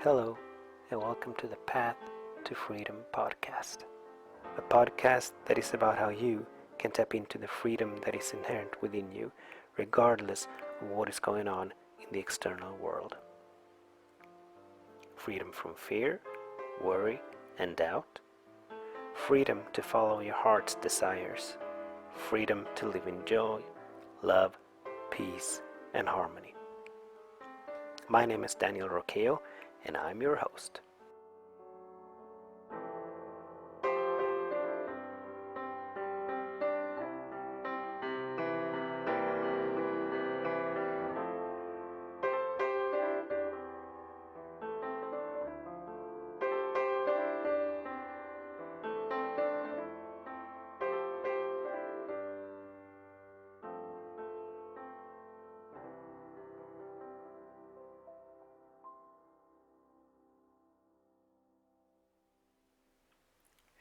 Hello, and welcome to the Path to Freedom podcast, a podcast that is about how you can tap into the freedom that is inherent within you, regardless of what is going on in the external world. Freedom from fear, worry, and doubt. Freedom to follow your heart's desires. Freedom to live in joy, love, peace, and harmony. My name is Daniel Roqueo, and I'm your host.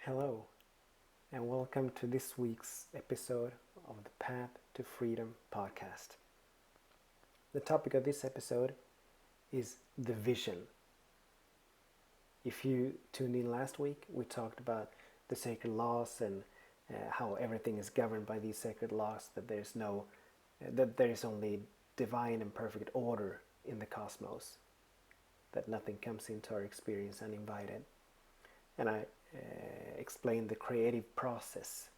Hello, and welcome to this week's episode of the Path to Freedom podcast. The topic of this episode is the vision. If you tuned in last week, we talked about the sacred laws and how everything is governed by these sacred laws, that there is only divine and perfect order in the cosmos, that nothing comes into our experience uninvited. And I explained the creative process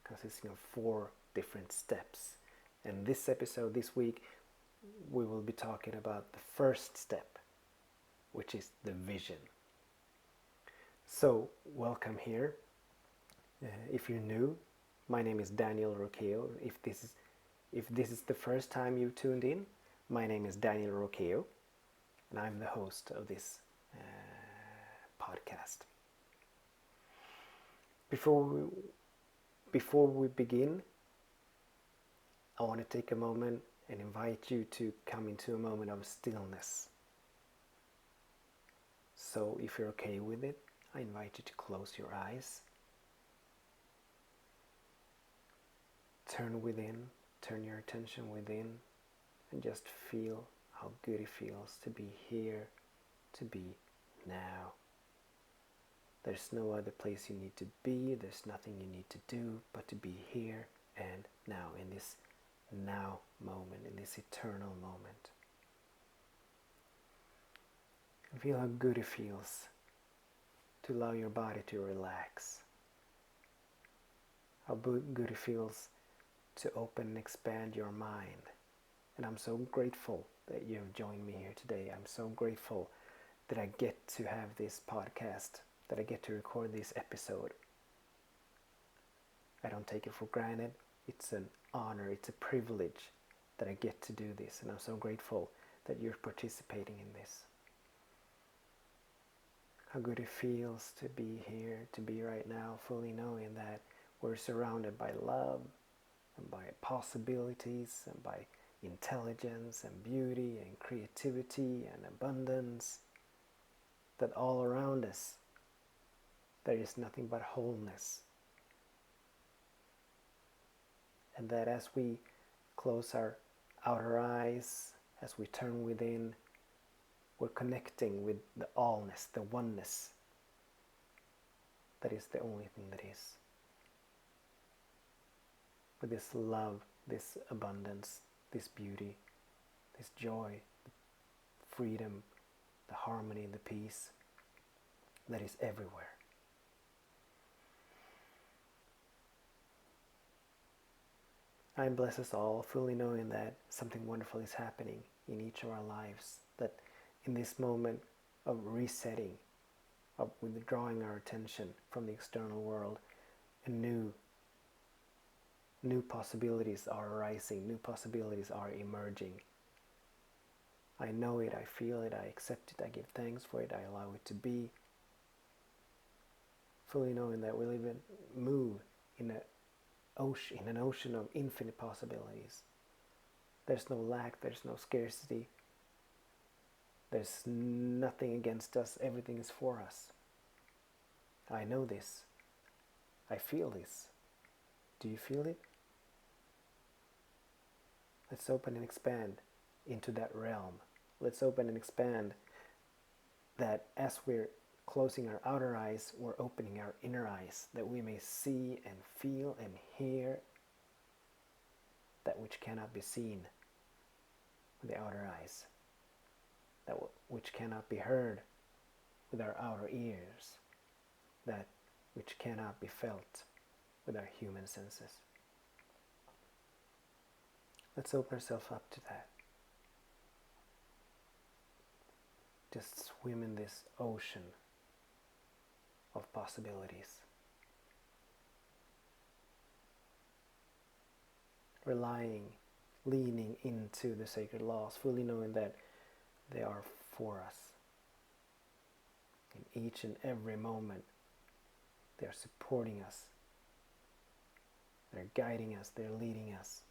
consisting of 4 different steps. And this episode, this week, we will be talking about the first step, which is the vision. So, welcome here. If you're new, my name is Daniel Roqueo. If this is the first time you tuned in, my name is Daniel Roqueo, and I'm the host of this podcast. Before we begin, I want to take a moment and invite you to come into a moment of stillness. So if you're okay with it, I invite you to close your eyes. Turn within, turn your attention within, and just feel how good it feels to be here, to be now. There's no other place you need to be, there's nothing you need to do but to be here and now, in this now moment, in this eternal moment. And feel how good it feels to allow your body to relax. How good it feels to open and expand your mind. And I'm so grateful that you have joined me here today. I'm so grateful that I get to have this podcast, that I get to record this episode. I don't take it for granted. It's an honor, it's a privilege that I get to do this, and I'm so grateful that you're participating in this. How good it feels to be here, to be right now, fully knowing that we're surrounded by love and by possibilities and by intelligence and beauty and creativity and abundance, that all around us there is nothing but wholeness. And that as we close our outer eyes, as we turn within, we're connecting with the allness, the oneness. That is the only thing that is. With this love, this abundance, this beauty, this joy, the freedom, the harmony, the peace that is everywhere. I bless us all, fully knowing that something wonderful is happening in each of our lives, that in this moment of resetting, of withdrawing our attention from the external world, and new possibilities are arising, new possibilities are emerging. I know it, I feel it, I accept it, I give thanks for it, I allow it to be, fully knowing that we live and move in an ocean of infinite possibilities. There's no lack, there's no scarcity, there's nothing against us, everything is for us. I know this. I feel this. Do you feel it? Let's open and expand into that realm. Let's open and expand that as we're closing our outer eyes, we're opening our inner eyes, that we may see and feel and hear that which cannot be seen with the outer eyes, that which cannot be heard with our outer ears, that which cannot be felt with our human senses. Let's open ourselves up to that. Just swim in this ocean of possibilities. Leaning into the sacred laws, fully knowing that they are for us. In each and every moment, they are supporting us. They're guiding us, they're leading us.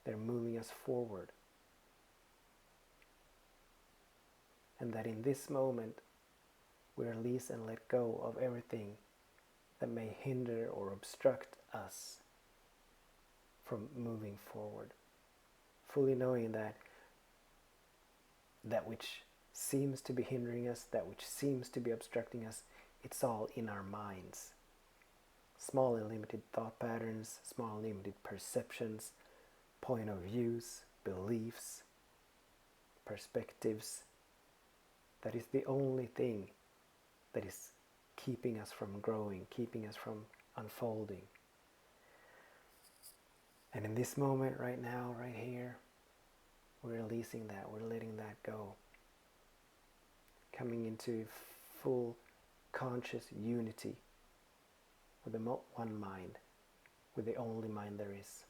They're moving us forward. And that in this moment, we release and let go of everything that may hinder or obstruct us from moving forward. Fully knowing that that which seems to be hindering us, that which seems to be obstructing us, it's all in our minds. Small and limited thought patterns, small and limited perceptions, point of views, beliefs, perspectives. That is the only thing that is keeping us from growing, keeping us from unfolding. And in this moment right now, right here, we're releasing that, we're letting that go. Coming into full conscious unity with the one mind, with the only mind there is.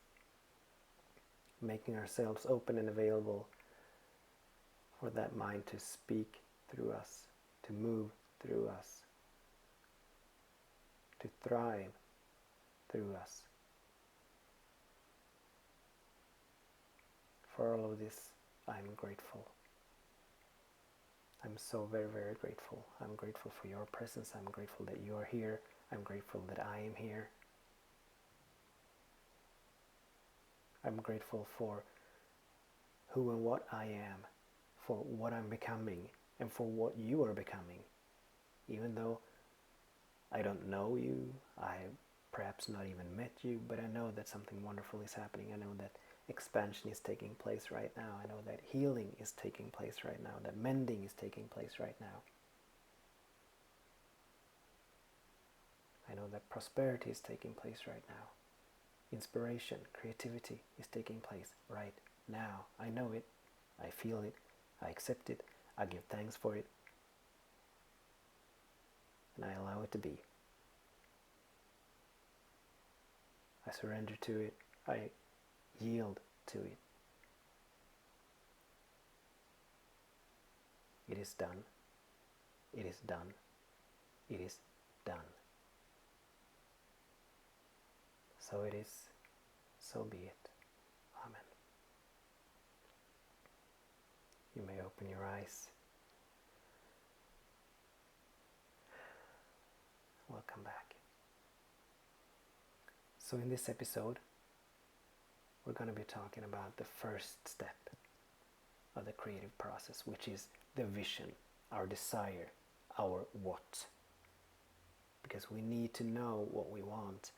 Making ourselves open and available for that mind to speak through us, to move through us, to thrive through us. For all of this, I'm grateful. I'm so very, very grateful. I'm grateful for your presence. I'm grateful that you are here. I'm grateful that I am here. I'm grateful for who and what I am, for what I'm becoming, and for what you are becoming. Even though I don't know you, I perhaps not even met you, but I know that something wonderful is happening. I know that expansion is taking place right now. I know that healing is taking place right now, that mending is taking place right now. I know that prosperity is taking place right now. Inspiration, creativity is taking place right now. I know it, I feel it, I accept it, I give thanks for it, and I allow it to be. I surrender to it, I yield to it. It is done. It is done. It is done. So it is, so be it. Amen. You may open your eyes. Welcome back. So in this episode, we're going to be talking about the first step of the creative process, which is the vision, our desire, our what. Because we need to know what we want.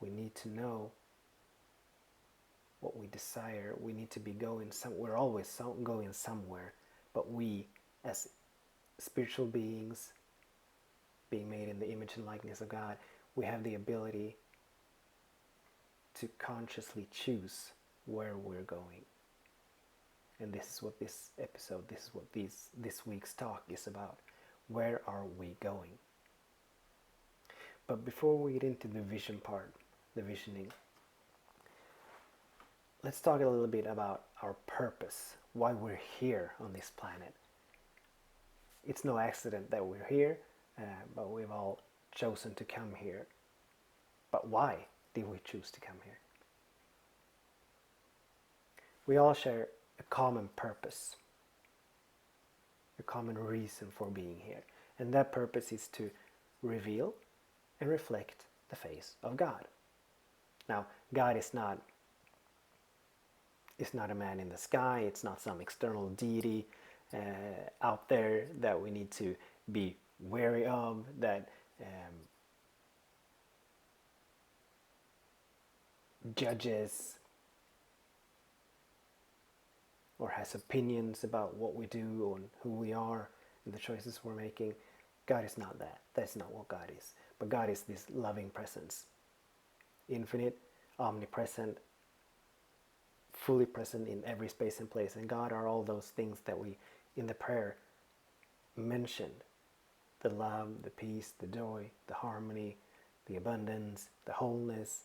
We need to know what we desire. We need to be going somewhere. We're always going somewhere. But we, as spiritual beings, being made in the image and likeness of God, we have the ability to consciously choose where we're going. And this is what this episode, this is what this week's talk is about. Where are we going? But before we get into the vision part, the visioning, let's talk a little bit about our purpose, why we're here on this planet. It's no accident that we're here, but we've all chosen to come here. But why did we choose to come here? We all share a common purpose, a common reason for being here. And that purpose is to reveal and reflect the face of God. Now, God is not a man in the sky. It's not some external deity out there that we need to be wary of, that judges or has opinions about what we do and who we are and the choices we're making. God is not that. That's not what God is. But God is this loving presence, infinite, omnipresent, fully present in every space and place. And God are all those things that we, in the prayer, mentioned: the love, the peace, the joy, the harmony, the abundance, the wholeness,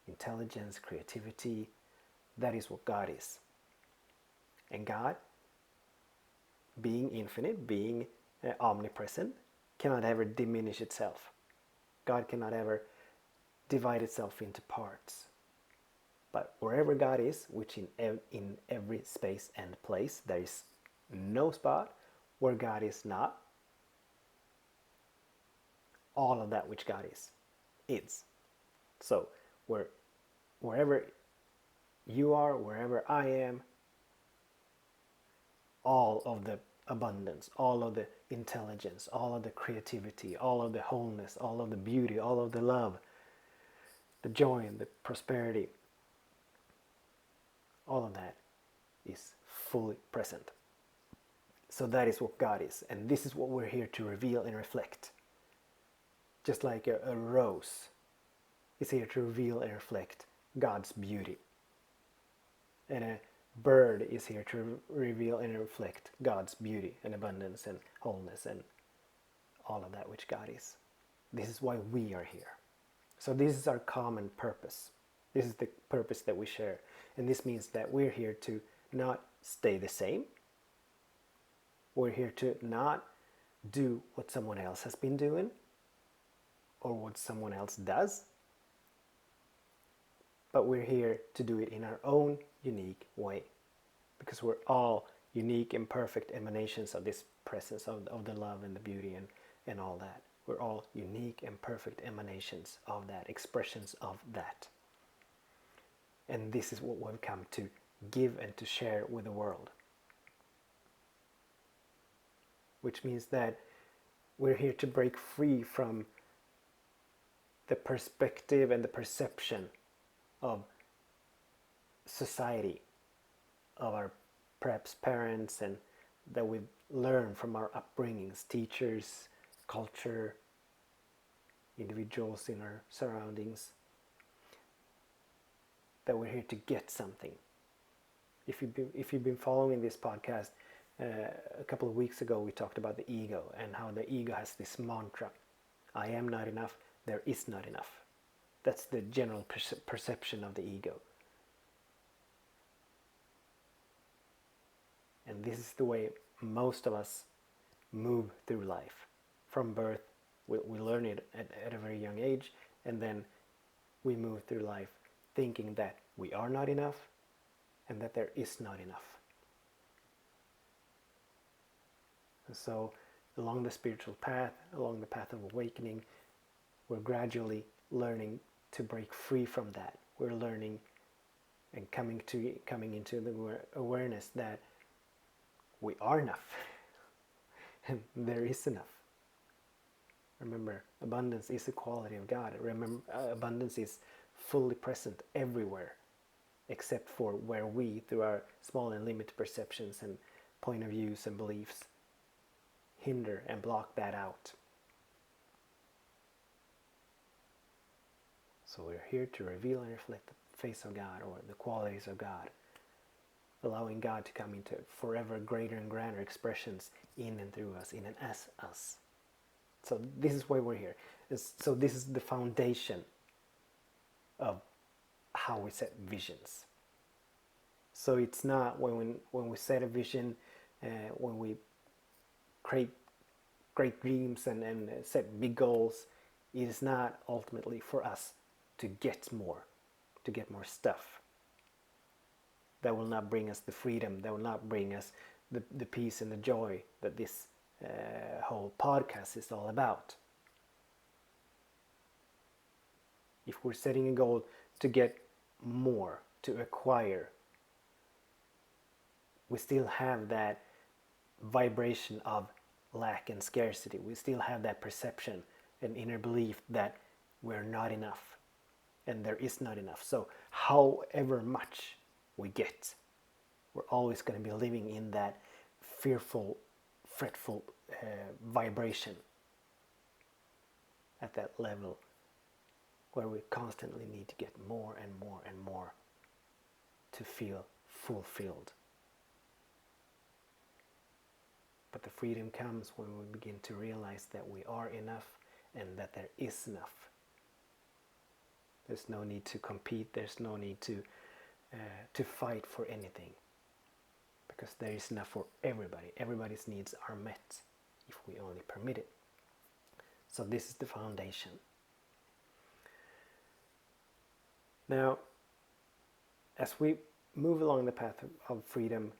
intelligence, creativity. That is what God is. And God, being infinite, being omnipresent, cannot ever diminish itself. God cannot ever divide itself into parts. But wherever God is, which in every space and place, there is no spot where God is not. All of that which God is. So wherever you are, wherever I am, all of the abundance, all of the intelligence, all of the creativity, all of the wholeness, all of the beauty, all of the love, the joy and the prosperity, all of that is fully present. So that is what God is, and this is what we're here to reveal and reflect. Just like a rose is here to reveal and reflect God's beauty, and a bird is here to reveal and reflect God's beauty and abundance and wholeness and all of that which God is. This is why we are here. So this is our common purpose. This is the purpose that we share. And this means that we're here to not stay the same. We're here to not do what someone else has been doing or what someone else does. But we're here to do it in our own unique way. Because we're all unique and perfect emanations of this presence of the love and the beauty and all that. We're all unique and perfect emanations of that, expressions of that. And this is what we've come to give and to share with the world. Which means that we're here to break free from the perspective and the perception of society, of our perhaps parents, and that we've learned from our upbringings, teachers, culture, individuals in our surroundings, that we're here to get something. If you've been following this podcast, a couple of weeks ago we talked about the ego and how the ego has this mantra: I am not enough, there is not enough. That's the general perception of the ego. And this is the way most of us move through life. From birth, we learn it at a very young age, and then we move through life thinking that we are not enough and that there is not enough. And so along the spiritual path, along the path of awakening, we're gradually learning to break free from that. We're learning and coming into the awareness that we are enough and there is enough. Remember, abundance is a quality of God. Remember, abundance is fully present everywhere, except for where we, through our small and limited perceptions and point of views and beliefs, hinder and block that out. So we're here to reveal and reflect the face of God, or the qualities of God, allowing God to come into forever greater and grander expressions in and through us, in and as us. So this is why we're here. So this is the foundation of how we set visions. So it's not when we set a vision, when we create great dreams and set big goals, it is not ultimately for us to get more stuff. That will not bring us the freedom, that will not bring us the peace and the joy that this whole podcast is all about. If we're setting a goal to get more, to acquire, we still have that vibration of lack and scarcity. We still have that perception and inner belief that we're not enough and there is not enough. So however much we get, we're always going to be living in that fearful, fretful vibration at that level where we constantly need to get more and more and more to feel fulfilled. But the freedom comes when we begin to realize that we are enough and that there is enough. There's no need to compete, there's no need to fight for anything, because there is enough for everybody. Everybody's needs are met if we only permit it. So this is the foundation. Now, as we move along the path of freedom,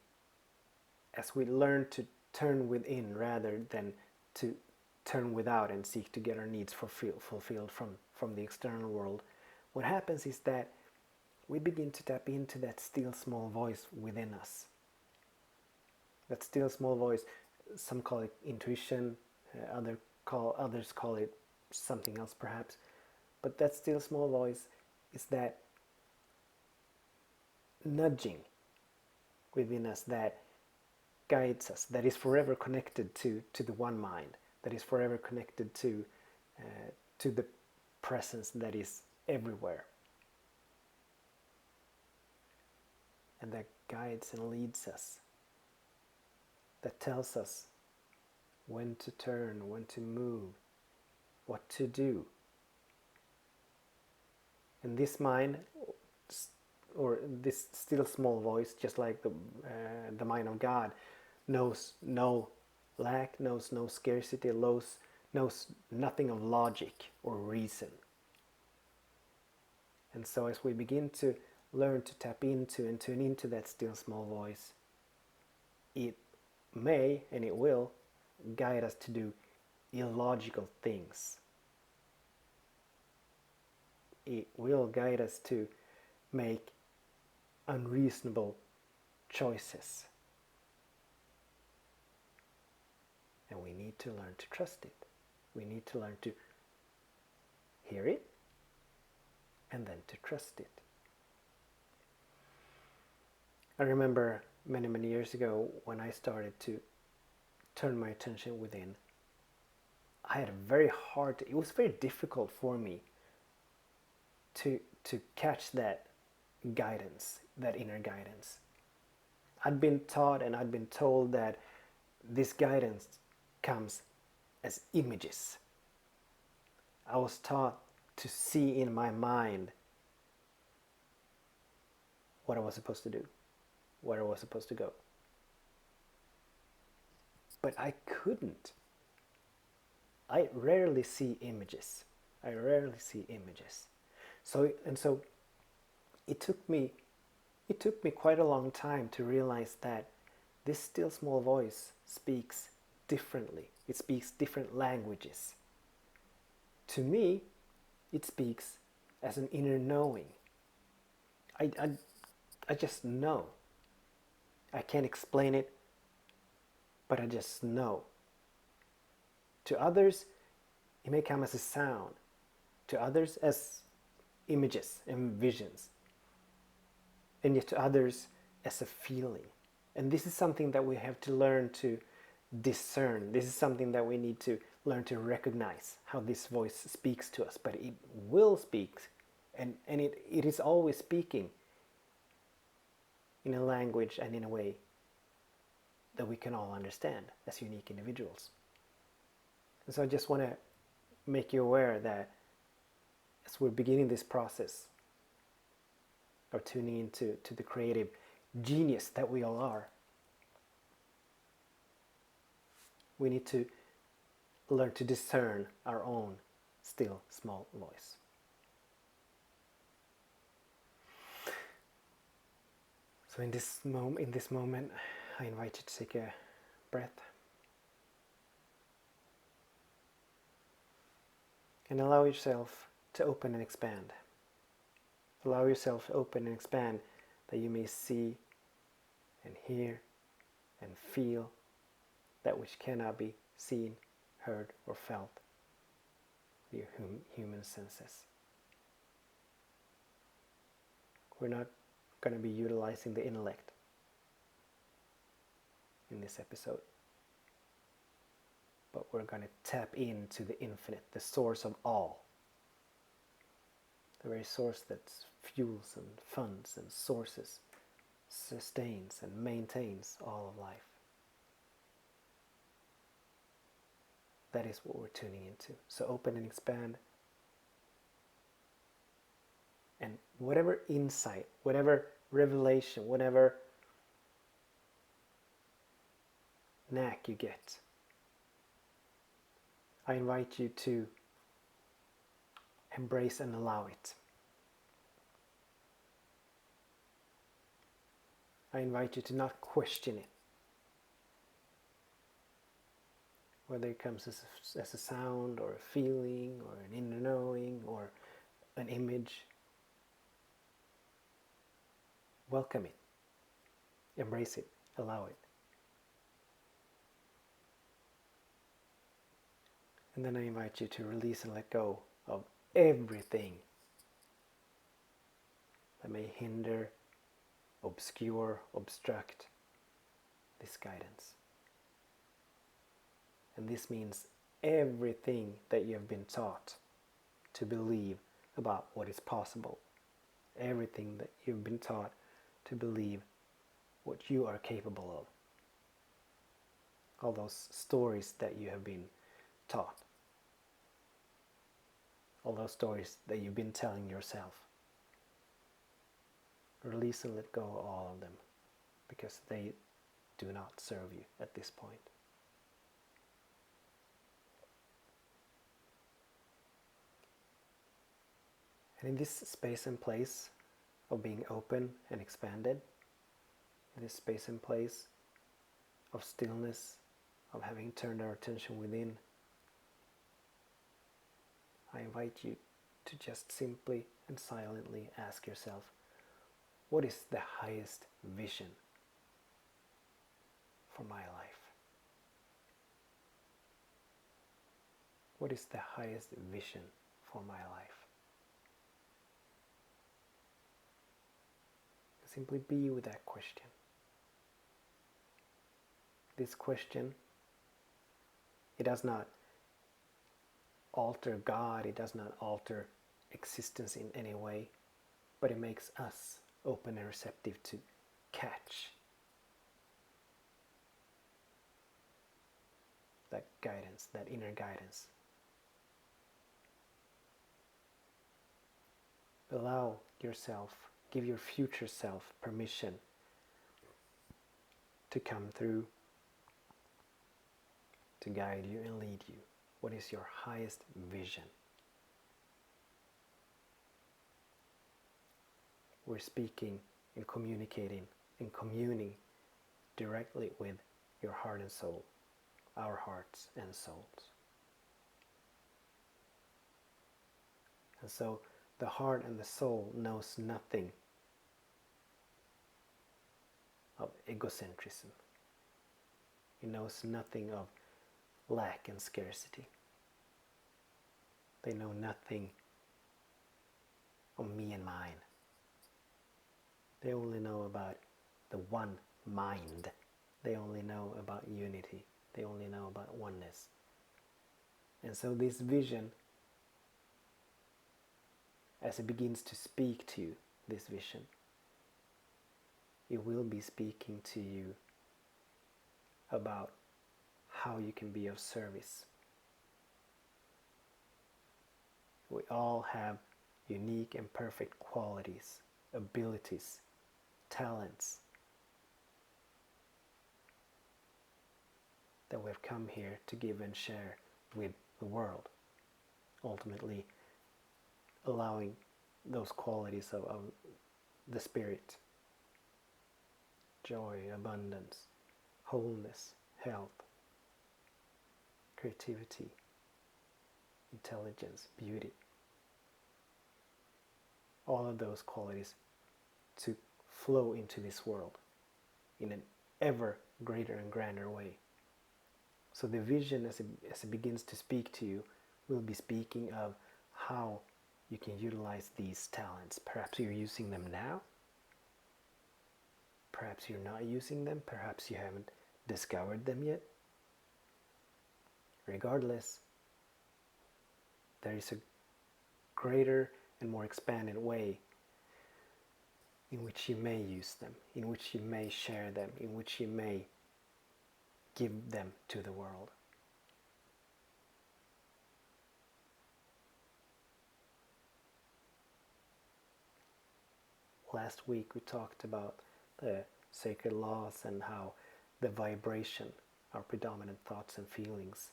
as we learn to turn within rather than to turn without and seek to get our needs fulfilled from the external world, what happens is that we begin to tap into that still small voice within us. That still small voice, some call it intuition, others call it something else perhaps, but that still small voice is that nudging within us that guides us, that is forever connected to the one mind, that is forever connected to the presence that is everywhere, and that guides and leads us, that tells us when to turn, when to move, what to do. And this mind, or this still small voice, just like the mind of God, knows no lack, knows no scarcity, knows nothing of logic or reason. And so as we begin to learn to tap into and tune into that still small voice, it may and it will guide us to do illogical things. It will guide us to make unreasonable choices. And we need to learn to trust it. We need to learn to hear it and then to trust it. I remember many, many years ago when I started to turn my attention within, I had it was very difficult for me to catch that guidance, that inner guidance. I'd been taught and I'd been told that this guidance comes as images. I was taught to see in my mind what I was supposed to do, where I was supposed to go. But I couldn't. I rarely see images. So it took me quite a long time to realize that this still small voice speaks differently. It speaks different languages. To me, it speaks as an inner knowing. I just know. I can't explain it, but I just know. To others, it may come as a sound. To others, as images and visions. And yet to others, as a feeling. And this is something that we have to learn to discern. This is something that we need to learn to recognize, how this voice speaks to us. But it will speak, and it is always speaking in a language and in a way that we can all understand as unique individuals. And so I just want to make you aware that as we're beginning this process of tuning into the creative genius that we all are, we need to learn to discern our own still small voice. So in this moment, I invite you to take a breath and allow yourself to open and expand. Allow yourself to open and expand, that you may see and hear and feel that which cannot be seen, heard, or felt with your human senses. We're not going to be utilizing the intellect in this episode, but we're going to tap into the infinite, the source of all, the very source that fuels and funds and sources, sustains and maintains all of life. That is what we're tuning into. So open and expand. And whatever insight, whatever revelation, whatever knack you get, I invite you to embrace and allow it. I invite you to not question it. Whether it comes as a sound or a feeling or an inner knowing or an image, welcome it, embrace it, allow it. And then I invite you to release and let go of everything that may hinder, obscure, obstruct this guidance. And this means everything that you have been taught to believe about what is possible. Everything that you've been taught to believe what you are capable of. All those stories that you have been taught. All those stories that you've been telling yourself. Release and let go of all of them, because they do not serve you at this point. And in this space and place of being open and expanded, in this space and place of stillness, of having turned our attention within, I invite you to just simply and silently ask yourself, what is the highest vision for my life? What is the highest vision for my life? Simply be with that question. This question, it does not alter God, it does not alter existence in any way, but it makes us open and receptive to catch that guidance, that inner guidance. Allow yourself, give your future self permission to come through, to guide you and lead you. What is your highest vision? We're speaking and communicating and communing directly with your heart and soul, our hearts and souls. And so the heart and the soul knows nothing of egocentrism. It knows nothing of lack and scarcity. They know nothing of me and mine. They only know about the one mind. They only know about unity. They only know about oneness. And so this vision, as it begins to speak to you, this vision, it will be speaking to you about how you can be of service. We all have unique and perfect qualities, abilities, talents that we've come here to give and share with the world, ultimately allowing those qualities of the Spirit, joy, abundance, wholeness, health, creativity, intelligence, beauty, all of those qualities to flow into this world in an ever greater and grander way, So the vision, as it begins to speak to you, will be speaking of how you can utilize these talents. Perhaps you're using them now. Perhaps you're not using them. Perhaps you haven't discovered them yet. Regardless, there is a greater and more expanded way in which you may use them, in which you may share them, in which you may give them to the world. Last week we talked about the sacred laws and how the vibration, our predominant thoughts and feelings,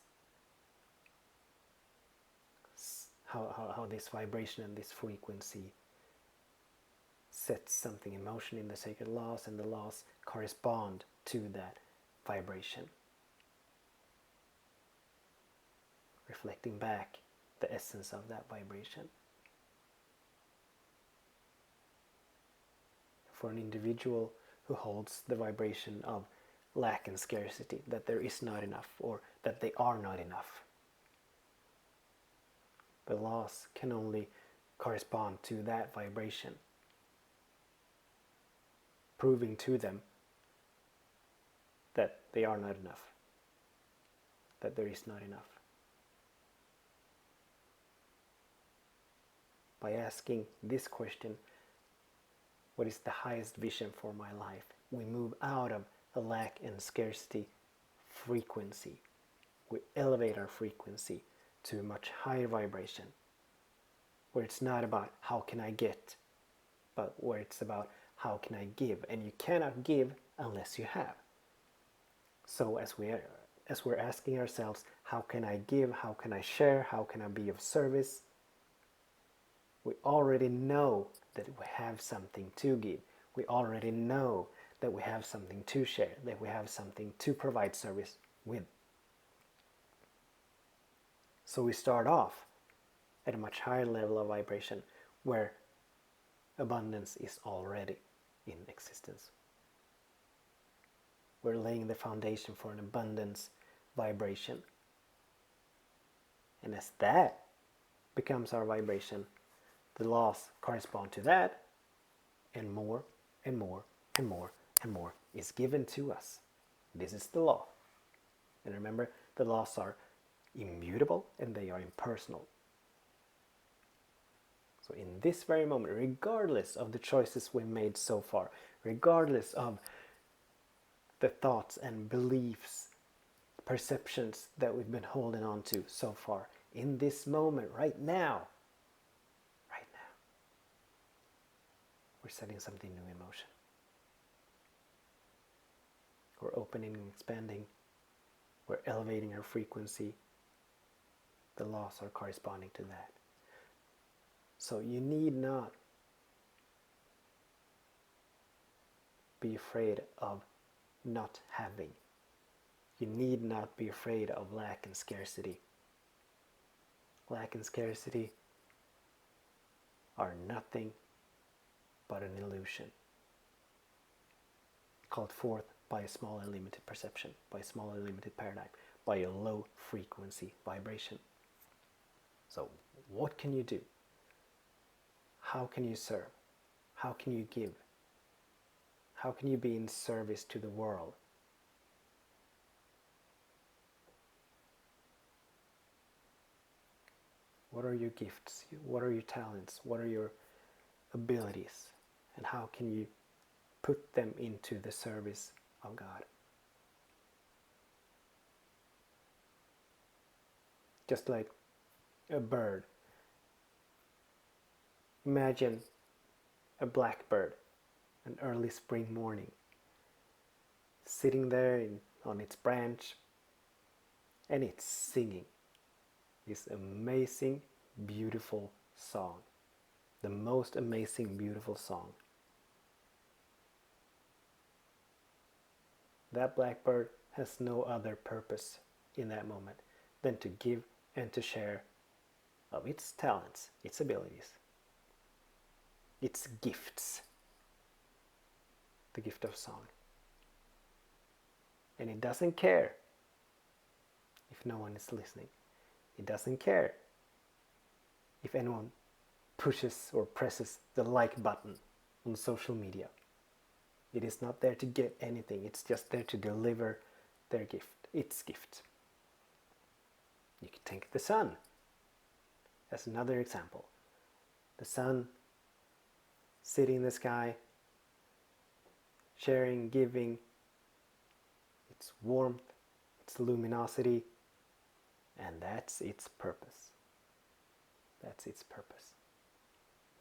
how this vibration and this frequency sets something in motion in the sacred laws, and the laws correspond to that vibration, reflecting back the essence of that vibration. For an individual who holds the vibration of lack and scarcity, that there is not enough or that they are not enough, the laws can only correspond to that vibration, proving to them that they are not enough, that there is not enough. By asking this question, what is the highest vision for my life? We move out of a lack and scarcity frequency. We elevate our frequency to a much higher vibration, where it's not about how can I get, but where it's about how can I give. And you cannot give unless you have. So as we're asking ourselves, how can I give, how can I share, how can I be of service, we already know that we have something to give. We already know that we have something to share, that we have something to provide service with. So we start off at a much higher level of vibration where abundance is already in existence. We're laying the foundation for an abundance vibration. And as that becomes our vibration, the laws correspond to that, and more and more and more and more is given to us. This is the law. And remember, the laws are immutable and they are impersonal. So in this very moment, regardless of the choices we made so far, regardless of the thoughts and beliefs, perceptions that we've been holding on to so far, in this moment, right now, we're setting something new in motion. We're opening and expanding. We're elevating our frequency. The laws are corresponding to that. So you need not be afraid of not having. You need not be afraid of lack and scarcity. Lack and scarcity are nothing but an illusion, called forth by a small and limited perception, by a small and limited paradigm, by a low frequency vibration. So what can you do? How can you serve? How can you give? How can you be in service to the world? What are your gifts? What are your talents? What are your abilities? And how can you put them into the service of God? Just like a bird. Imagine a blackbird, an early spring morning, sitting there on its branch, and it's singing this amazing, beautiful song. The most amazing, beautiful song. That blackbird has no other purpose in that moment than to give and to share of its talents, its abilities, its gifts, the gift of song. And it doesn't care if no one is listening. It doesn't care if anyone pushes or presses the like button on social media. It is not there to get anything. It's just there to deliver their gift, its gift. You can take the sun as another example. The sun sitting in the sky, sharing, giving its warmth, its luminosity, and that's its purpose. That's its purpose.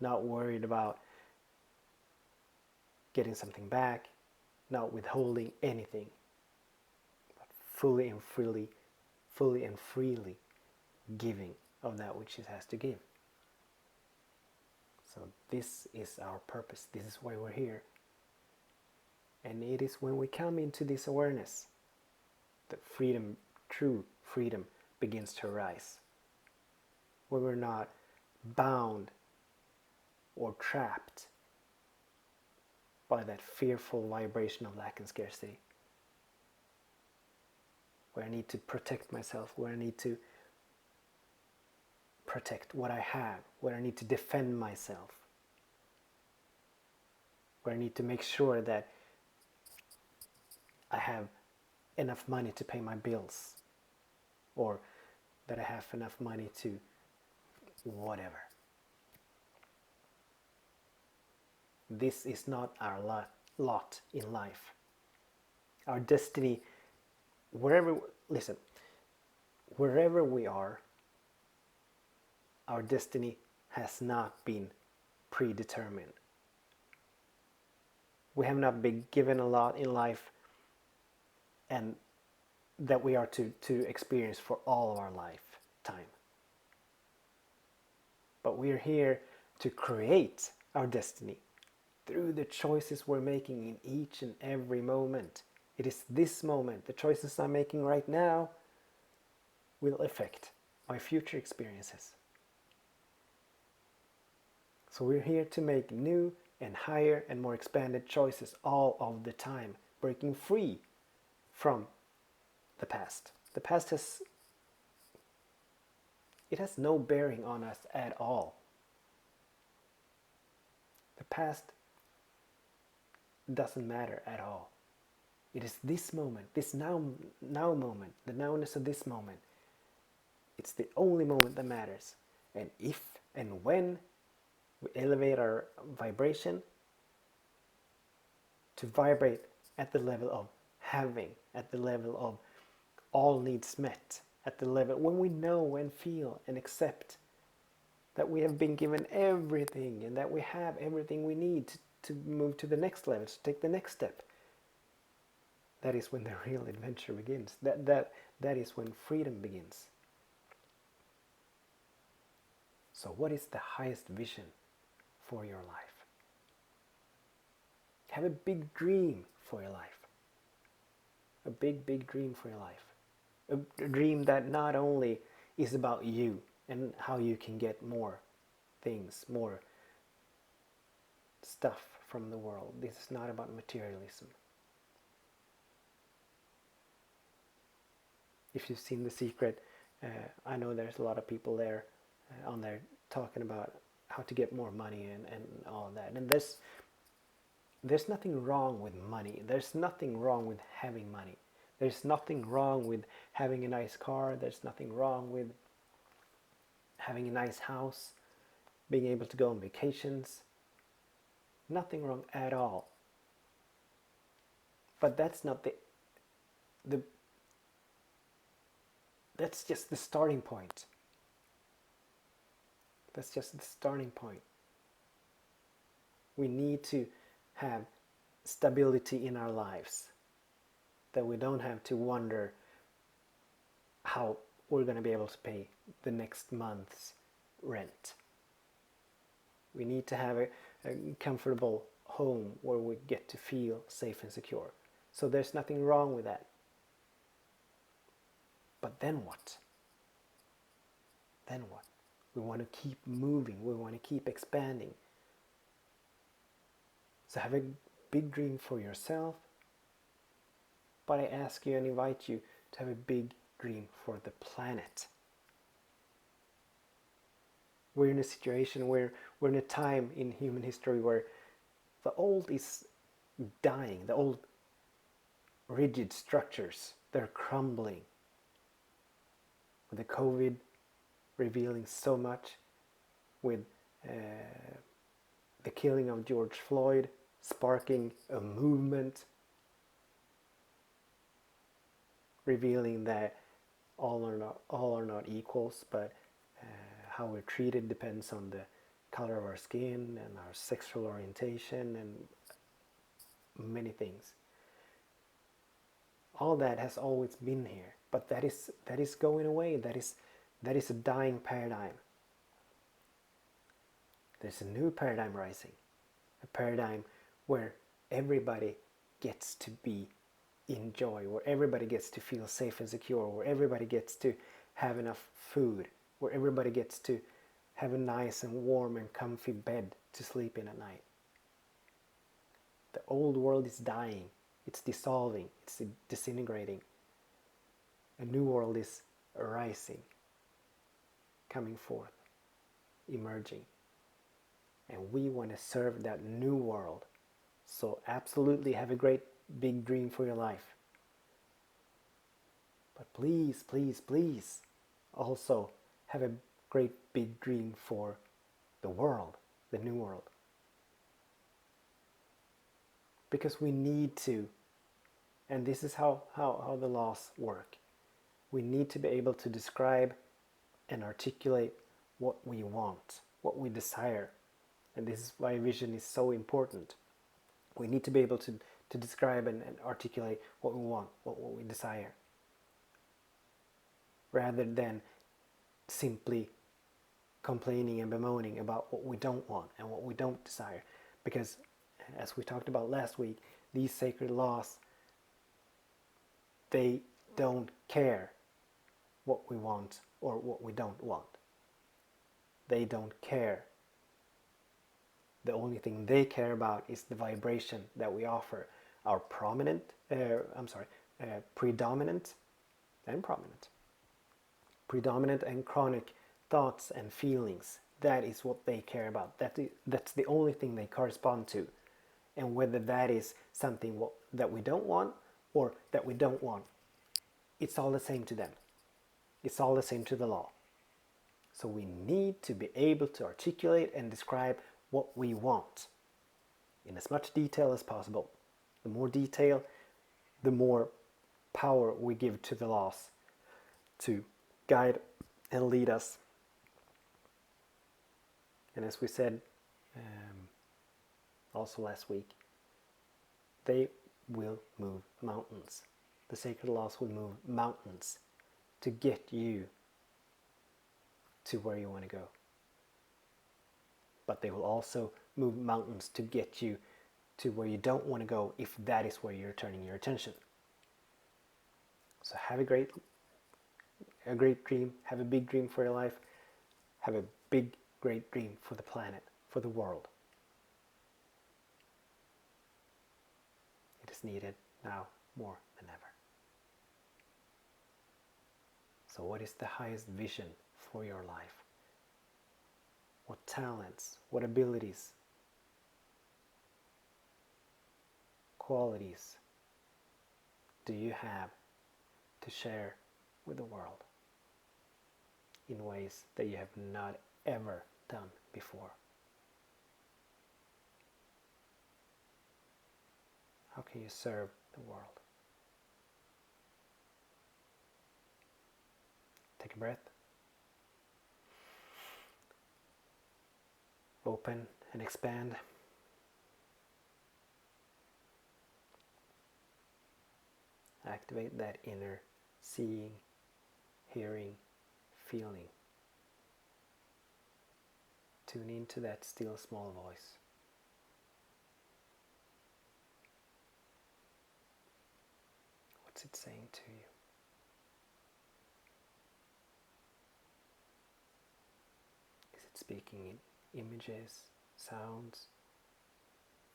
Not worried about getting something back, not withholding anything, but fully and freely giving of that which it has to give. So this is our purpose. This is why we're here. And it is when we come into this awareness that freedom, true freedom, begins to arise. Where we're not bound or trapped by that fearful vibration of lack and scarcity. Where I need to protect myself, where I need to protect what I have, where I need to defend myself, where I need to make sure that I have enough money to pay my bills, or that I have enough money to whatever. This is not our lot in life. Our destiny, wherever we are, our destiny has not been predetermined. We have not been given a lot in life and that we are to experience for all of our lifetime. But we are here to create our destiny through the choices we're making in each and every moment. It is this moment, the choices I'm making right now, will affect my future experiences. So we're here to make new and higher and more expanded choices all of the time, breaking free from the past. The past has no bearing on us at all. The past doesn't matter at all. It is this moment, this now moment, the nowness of this moment. It's the only moment that matters. And if and when we elevate our vibration to vibrate at the level of having, at the level of all needs met, at the level when we know and feel and accept that we have been given everything and that we have everything we need to move to the next level, to take the next step. That is when the real adventure begins. That is when freedom begins. So what is the highest vision for your life? Have a big dream for your life. A big dream for your life. A dream that not only is about you and how you can get more things, more stuff from the world. This is not about materialism. If you've seen The Secret, I know there's a lot of people there on there talking about how to get more money and all that. And there's nothing wrong with money. There's nothing wrong with having money. There's nothing wrong with having a nice car. There's nothing wrong with having a nice house, being able to go on vacations. Nothing wrong at all. But that's not that's just the starting point. That's just the starting point. We need to have stability in our lives, that we don't have to wonder how we're going to be able to pay the next month's rent. We need to have a comfortable home where we get to feel safe and secure. So there's nothing wrong with that. But then what? Then what? We want to keep moving. We want to keep expanding. So have a big dream for yourself. But I ask you and invite you to have a big dream for the planet. We're in a situation where we're in a time in human history where the old is dying, the old rigid structures, they're crumbling. With the COVID revealing so much, with the killing of George Floyd sparking a movement, revealing that all are not equals, but how we're treated depends on the color of our skin and our sexual orientation and many things. All that has always been here, but that is going away. That is a dying paradigm. There's a new paradigm rising, a paradigm where everybody gets to be in joy, where everybody gets to feel safe and secure, where everybody gets to have enough food, where everybody gets to have a nice and warm and comfy bed to sleep in at night. The old world is dying, it's dissolving, it's disintegrating. A new world is arising, coming forth, emerging. And we want to serve that new world. So absolutely have a great big dream for your life. But please, please, please also have a great big dream for the world, the new world. Because we need to, and this is how the laws work. We need to be able to describe and articulate what we want, what we desire. And this is why vision is so important. We need to be able to describe and articulate what we want, what we desire, rather than simply complaining and bemoaning about what we don't want and what we don't desire. Because as we talked about last week, these sacred laws, they don't care what we want or what we don't want. They don't care. The only thing they care about is the vibration that we offer. Our predominant and prominent. Predominant and chronic thoughts and feelings. That is what they care about. That's the only thing they correspond to. And whether that is something that we don't want or that we don't want, it's all the same to them. It's all the same to the law. So we need to be able to articulate and describe what we want in as much detail as possible. The more detail, the more power we give to the laws to guide and lead us. And as we said also last week, they will move mountains. The sacred laws will move mountains to get you to where you want to go. But they will also move mountains to get you to where you don't want to go if that is where you're turning your attention. So have a great dream, have a big dream for your life, have a big, great dream for the planet, for the world. It is needed now more than ever. So what is the highest vision for your life? What talents, what abilities, qualities do you have to share with the world in ways that you have not ever done before? How can you serve the world? Take a breath. Open and expand. Activate that inner seeing, hearing, feeling. Tune into that still small voice. What's it saying to you? Is it speaking in images, sounds,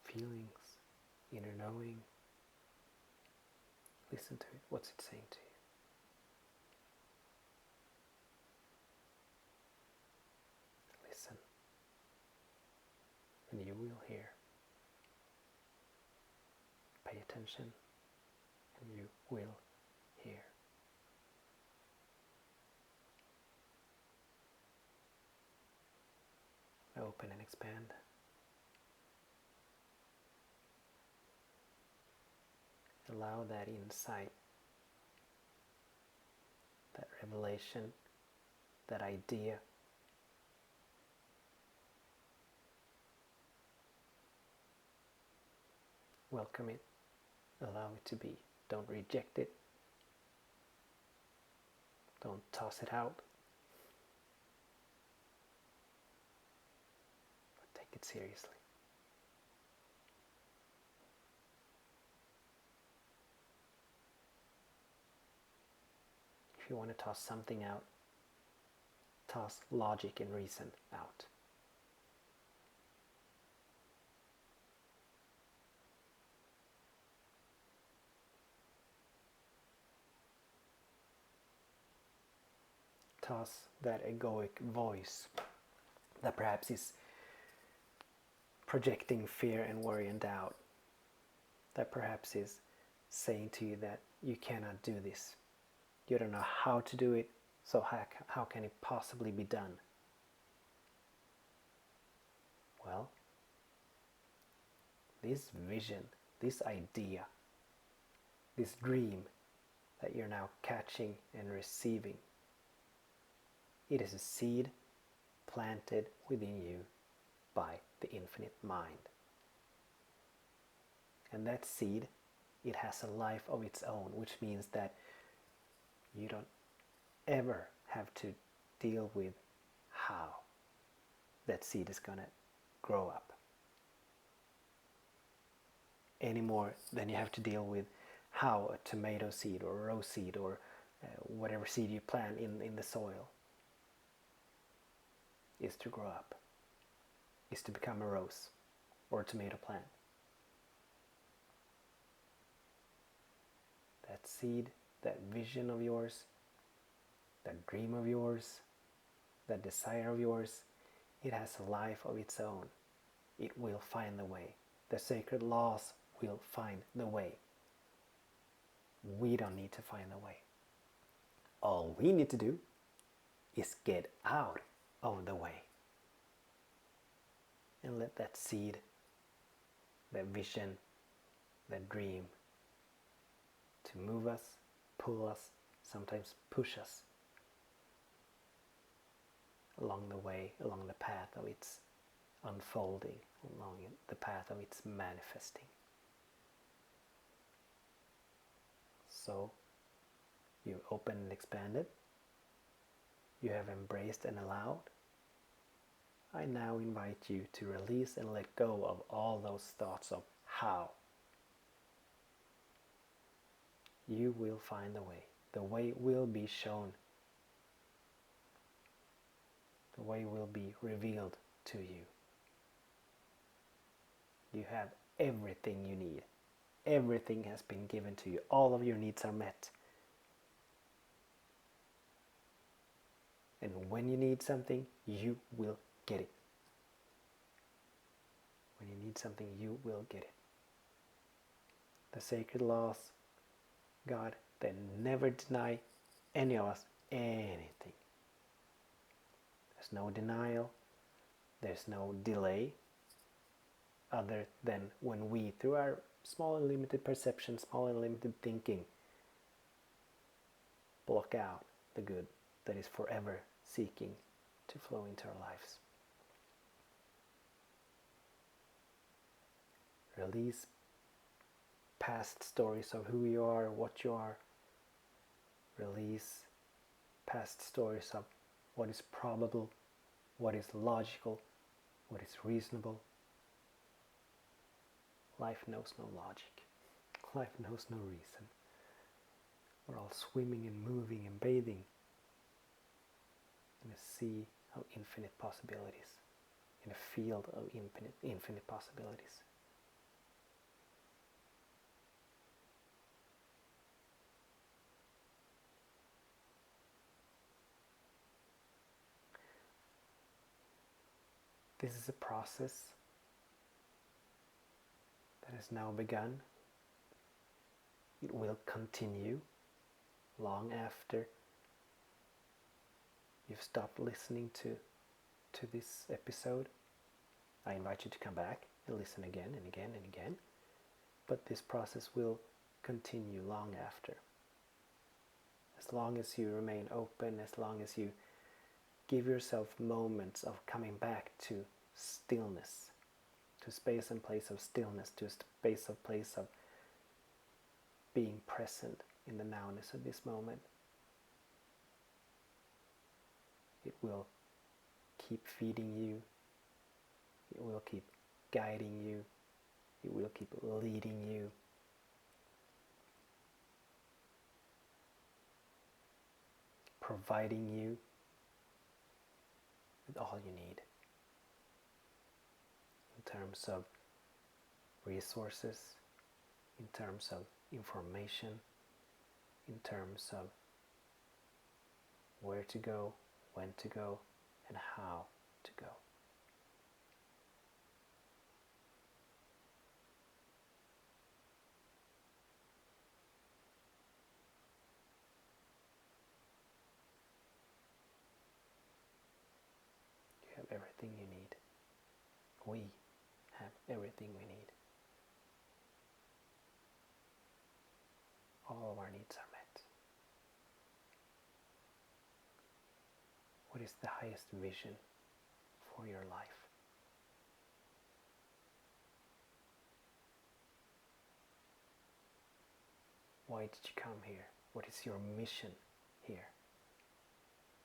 feelings, inner knowing? Listen to it. What's it saying to you? attention and you will hear. Open and expand. Allow that insight, that revelation, that idea welcome it, allow it to be. Don't reject it, don't toss it out, but take it seriously. If you want to toss something out, toss logic and reason out. Toss that egoic voice that perhaps is projecting fear and worry and doubt, that perhaps is saying to you that you cannot do this, you don't know how to do it, so how can it possibly be done? Well, this vision, this idea, this dream that you're now catching and receiving, it is a seed planted within you by the infinite mind. And that seed, it has a life of its own, which means that you don't ever have to deal with how that seed is going to grow up any more than you have to deal with how a tomato seed or a rose seed or whatever seed you plant in the soil is to grow up, is to become a rose or a tomato plant. That seed, that vision of yours, that dream of yours, that desire of yours, it has a life of its own. It will find the way. The sacred laws will find the way. We don't need to find the way. All we need to do is get out of the way and let that seed, that vision, that dream to move us, pull us, sometimes push us along the way, along the path of its unfolding, along the path of its manifesting. So you've opened and expanded, you have embraced and allowed. I now invite you to release and let go of all those thoughts of how. You will find the way. The way will be shown. The way will be revealed to you. You have everything you need. Everything has been given to you. All of your needs are met. And when you need something, you will get it. When you need something, you will get it. The sacred laws, God, they never deny any of us anything. There's no denial. There's no delay. Other than when we, through our small and limited perception, small and limited thinking, block out the good that is forever seeking to flow into our lives. Release past stories of who you are, what you are. Release past stories of what is probable, what is logical, what is reasonable. Life knows no logic. Life knows no reason. We're all swimming and moving and bathing in a sea of infinite possibilities, in a field of infinite possibilities. This is a process that has now begun. It will continue long after you've stopped listening to this episode. I invite you to come back and listen again and again and again. But this process will continue long after. As long as you remain open, as long as you give yourself moments of coming back to stillness, to space and place of stillness, to a place of being present in the nowness of this moment, it will keep feeding you, it will keep guiding you, it will keep leading you. Providing you with all you need in terms of resources, in terms of information, in terms of where to go, when to go, and how to go. You have everything you need. We have everything we need. All of our needs are met. What is the highest vision for your life? Why did you come here? What is your mission here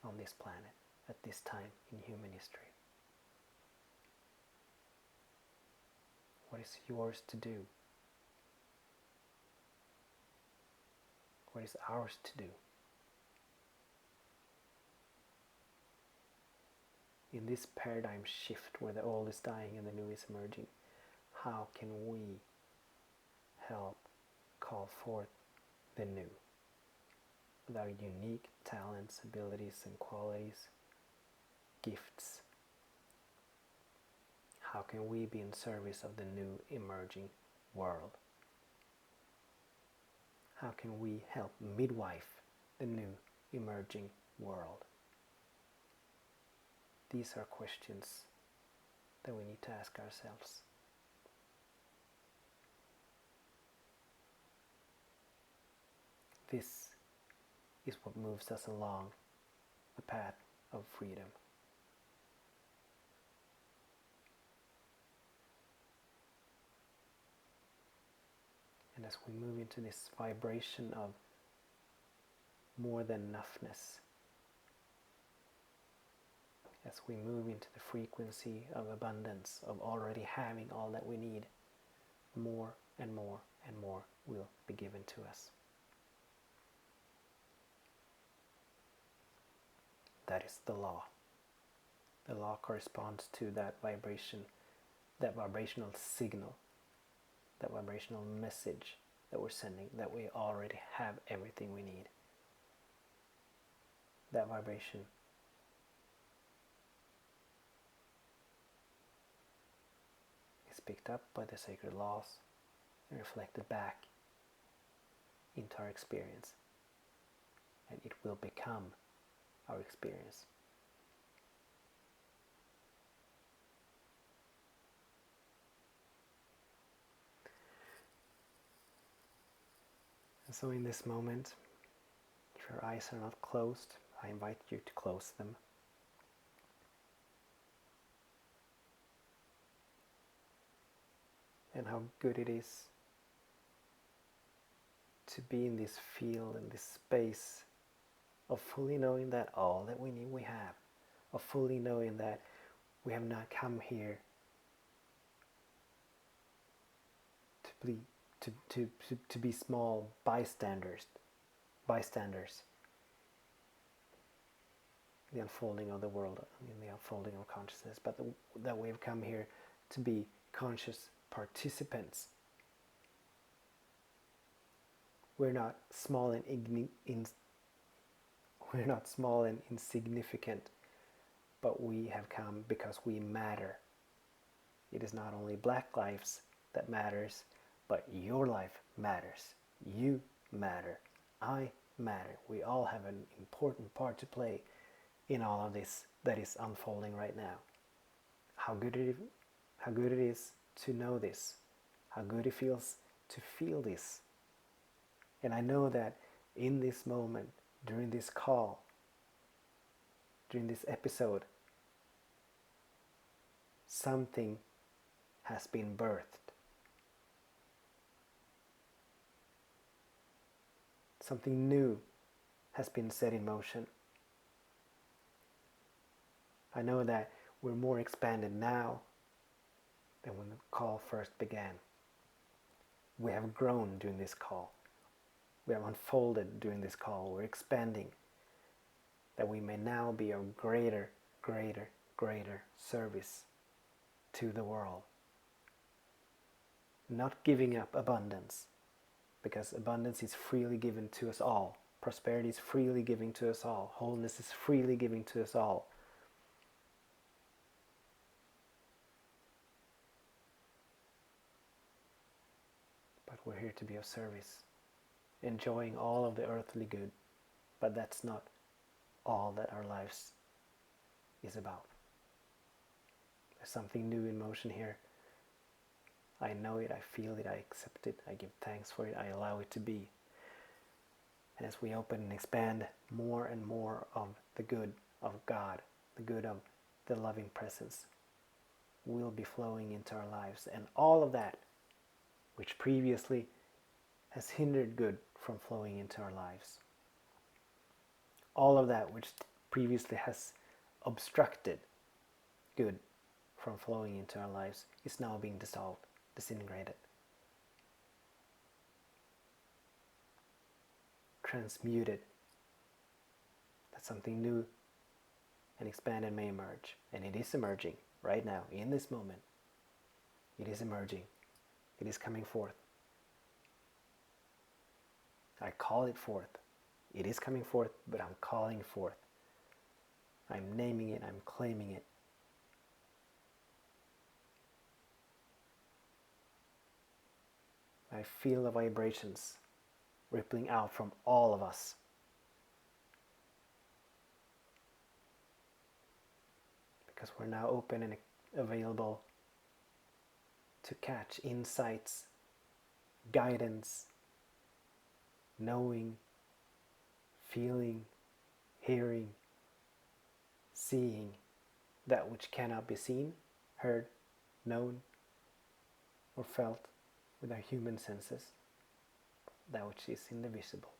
on this planet at this time in human history? What is yours to do? What is ours to do? In this paradigm shift where the old is dying and the new is emerging, how can we help call forth the new with our unique talents, abilities, and qualities, gifts? How can we be in service of the new emerging world? How can we help midwife the new emerging world? These are questions that we need to ask ourselves. This is what moves us along the path of freedom. And as we move into this vibration of more than enoughness, as we move into the frequency of abundance, of already having all that we need, more and more and more will be given to us. That is the law. The law corresponds to that vibration, that vibrational signal, that vibrational message that we're sending, that we already have everything we need. That vibration is picked up by the sacred laws and reflected back into our experience, and it will become our experience. And so in this moment, if your eyes are not closed, I invite you to close them. And how good it is to be in this field, in this space of fully knowing that all that we need we have, of fully knowing that we have not come here to be small bystanders in the unfolding of the world, in the unfolding of consciousness, but that we have come here to be conscious participants. We're not small and insignificant, but we have come because we matter. It is not only black lives that matters, but your life matters. You matter. I matter. We all have an important part to play in all of this that is unfolding right now. How good it is to know this. How good it feels to feel this. And I know that in this moment, during this call, during this episode, something has been birthed. Something new has been set in motion. I know that we're more expanded now than when the call first began. We have grown during this call. We have unfolded during this call. We're expanding, that we may now be of greater, greater, greater service to the world. Not giving up abundance, because abundance is freely given to us all. Prosperity is freely given to us all. Wholeness is freely given to us all. But we're here to be of service, enjoying all of the earthly good, but that's not all that our lives is about. There's something new in motion here. I know it, I feel it, I accept it, I give thanks for it, I allow it to be. And as we open and expand more and more of the good of God, the good of the loving presence, will be flowing into our lives. And all of that, which previously has hindered good from flowing into our lives, all of that which previously has obstructed good from flowing into our lives, is now being dissolved, disintegrated, transmuted, that something new and expanded may emerge. And it is emerging right now, in this moment. It is emerging. It is coming forth. I call it forth. It is coming forth, but I'm calling forth. I'm naming it, I'm claiming it. I feel the vibrations rippling out from all of us. Because we're now open and available to catch insights, guidance, knowing, feeling, hearing, seeing that which cannot be seen, heard, known, or felt with our human senses, that which is in the visible.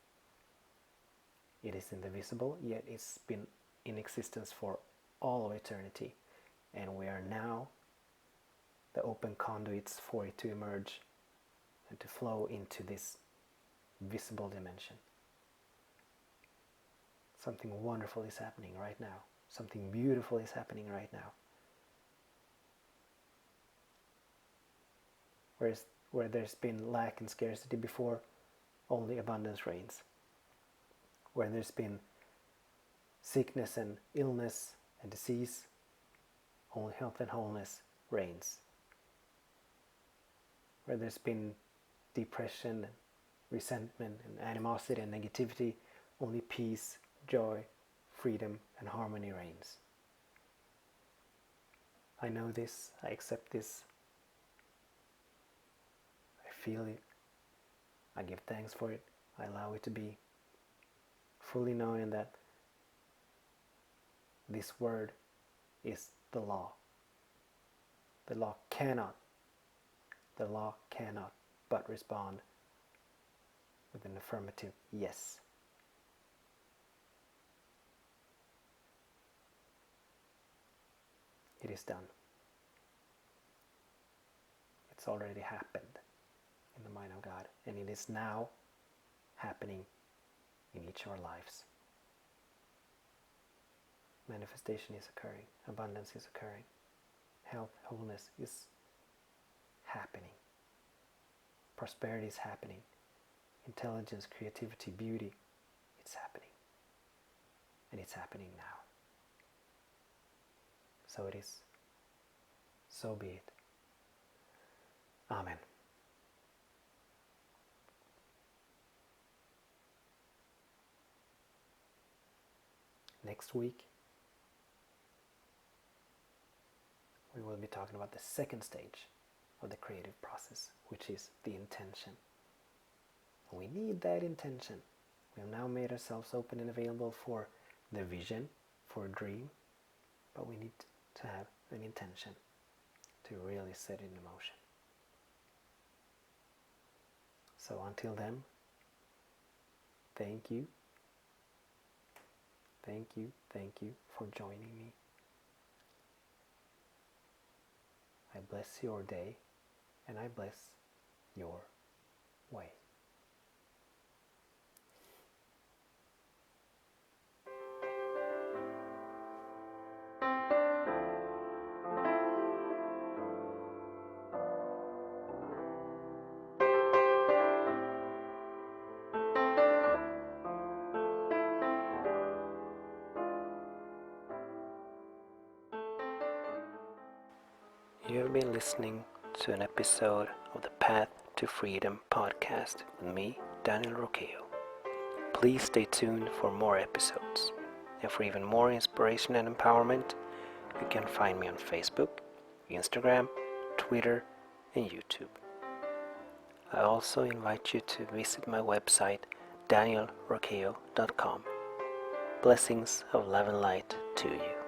It is in the visible, yet it's been in existence for all of eternity, and we are now the open conduits for it to emerge and to flow into this visible dimension. Something wonderful is happening right now. Something beautiful is happening right now. Where there's been lack and scarcity before, only abundance reigns. Where there's been sickness and illness and disease, only health and wholeness reigns. Where there's been depression and resentment and animosity and negativity, only peace, joy, freedom, and harmony reigns. I know this, I accept this, I feel it, I give thanks for it, I allow it to be, fully knowing that this word is the law. The law cannot but respond with an affirmative yes. It is done. It's already happened in the mind of God, and it is now happening in each of our lives. Manifestation is occurring, abundance is occurring, health, wholeness is happening, prosperity is happening, intelligence, creativity, beauty, it's happening. And it's happening now. So it is. So be it. Amen. Next week, we will be talking about the second stage of the creative process, which is the intention. We need that intention. We have now made ourselves open and available for the vision, for a dream, but we need to have an intention to really set it in motion. So until then, thank you for joining me. I bless your day, and I bless your way. You have been listening to an episode of the Path to Freedom podcast with me, Daniel Roqueo. Please stay tuned for more episodes. And for even more inspiration and empowerment, you can find me on Facebook, Instagram, Twitter, and YouTube. I also invite you to visit my website, danielroqueo.com. Blessings of love and light to you.